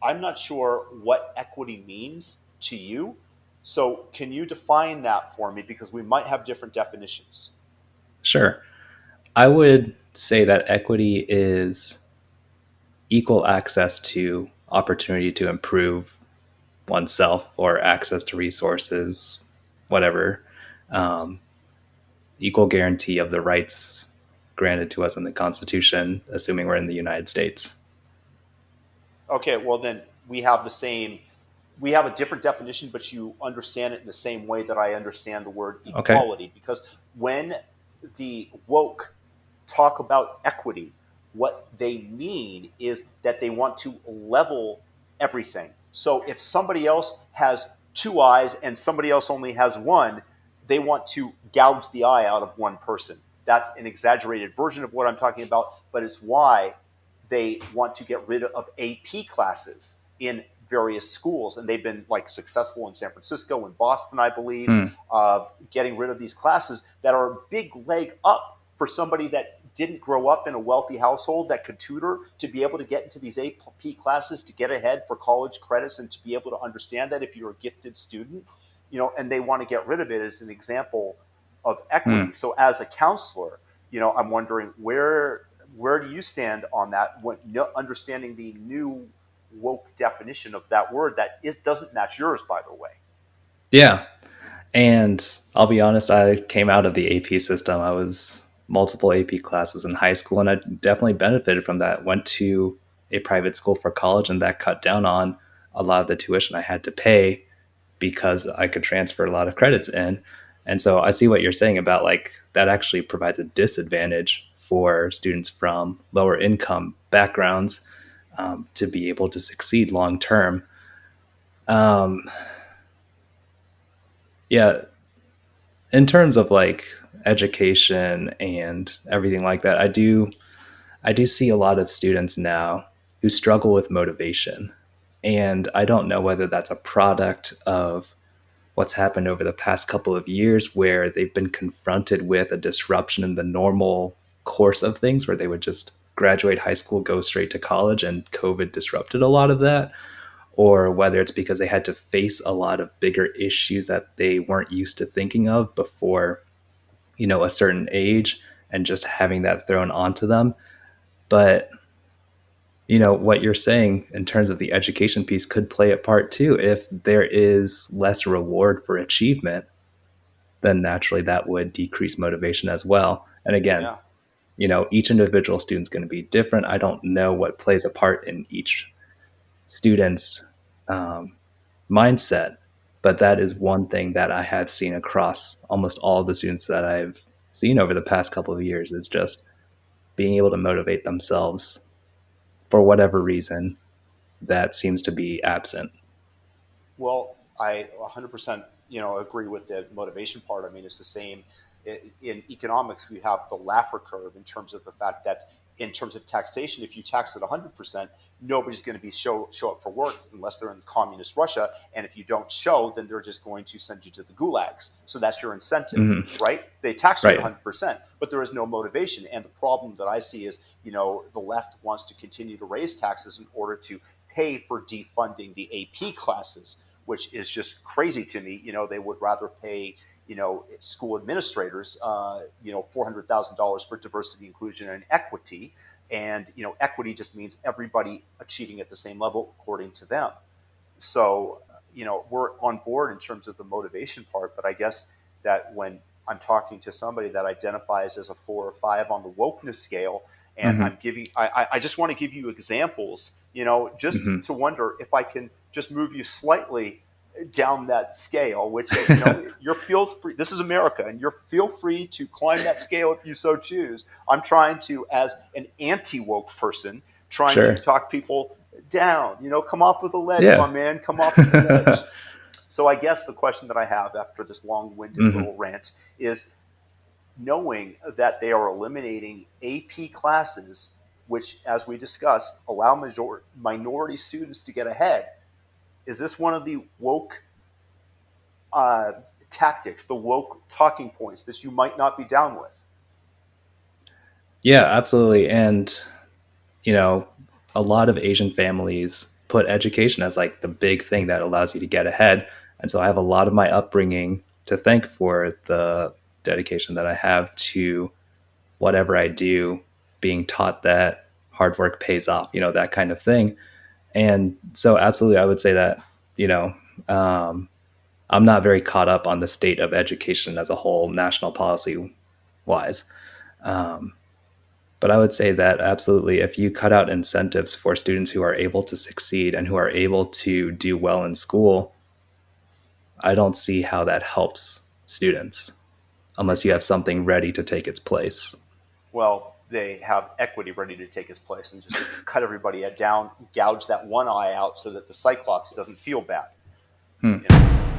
I'm not sure what equity means to you. So can you define that for me? Because we might have different definitions. Sure. I would say that equity is equal access to opportunity to improve oneself or access to resources, whatever. Um, Equal guarantee of the rights granted to us in the Constitution, assuming we're in the United States. Okay, well then we have the same, we have a different definition, but you understand it in the same way that I understand the word Okay. equality. Because when the woke talk about equity, what they mean is that they want to level everything. So if somebody else has two eyes and somebody else only has one, they want to gouge the eye out of one person. That's an exaggerated version of what I'm talking about, but it's why they want to get rid of AP classes in various schools. And they've been like successful in San Francisco and Boston, I believe, Hmm. of getting rid of these classes that are a big leg up for somebody that didn't grow up in a wealthy household that could tutor to be able to get into these AP classes to get ahead for college credits and to be able to understand that if you're a gifted student, and they want to get rid of it as an example of Hmm. equity. So as a counselor, I'm wondering where do you stand on that? When understanding the new woke definition of that word that doesn't match yours, by the way. Yeah. And I'll be honest, I came out of the AP system. I was multiple AP classes in high school, and I definitely benefited from that. Went to a private school for college, and that cut down on a lot of the tuition I had to pay because I could transfer a lot of credits in. And so I see what you're saying about like that actually provides a disadvantage for students from lower income backgrounds to be able to succeed long term. Um, yeah, in terms of like education and everything like that, I do see a lot of students now who struggle with motivation. And I don't know whether that's a product of what's happened over the past couple of years where they've been confronted with a disruption in the normal course of things where they would just graduate high school, go straight to college, and COVID disrupted a lot of that, or whether it's because they had to face a lot of bigger issues that they weren't used to thinking of before, a certain age, and just having that thrown onto them. But what you're saying in terms of the education piece could play a part too. If there is less reward for achievement, then naturally that would decrease motivation as well. And again, Yeah. each individual student's going to be different. I don't know what plays a part in each student's um, mindset, but that is one thing that I have seen across almost all of the students that I've seen over the past couple of years is just being able to motivate themselves for whatever reason that seems to be absent. Well, I 100% agree with the motivation part. I mean, it's the same in economics. We have the Laffer curve in terms of the fact that in terms of taxation, if you tax it 100%, nobody's going to be show up for work unless they're in communist Russia. And if you don't show, then they're just going to send you to the gulags. So that's your incentive, Hmm. right? They tax you at Right. 100%, but there is no motivation. And the problem that I see is, the left wants to continue to raise taxes in order to pay for defunding the AP classes, which is just crazy to me. They would rather pay, school administrators, $400,000 for diversity, inclusion, and equity. And, equity just means everybody achieving at the same level according to them. So, we're on board in terms of the motivation part, but I guess that when I'm talking to somebody that identifies as a 4 or 5 on the wokeness scale, and Hmm. I just want to give you examples, just Hmm. to wonder if I can just move you slightly down that scale, which, you're feel free. This is America, and you're feel free to climb that scale if you so choose. I'm trying to, as an anti woke person, trying to Sure. talk people down. Come off of the ledge, my Yeah. man. Come off of the ledge. So I guess the question that I have after this long-winded Hmm. little rant is knowing that they are eliminating AP classes, which, as we discussed, allow minority students to get ahead. Is this one of the woke uh, tactics, the woke talking points that you might not be down with? Yeah, absolutely. And, you know, a lot of Asian families put education as like the big thing that allows you to get ahead. And so I have a lot of my upbringing to thank for the dedication that I have to whatever I do, being taught that hard work pays off, that kind of thing. And so, absolutely, I would say that, you know, um, I'm not very caught up on the state of education as a whole, national policy wise. Um, but I would say that absolutely, if you cut out incentives for students who are able to succeed and who are able to do well in school, I don't see how that helps students unless you have something ready to take its place. Well, they have equity ready to take its place and just cut everybody down, gouge that one eye out so that the cyclops doesn't feel bad. Hmm. You know?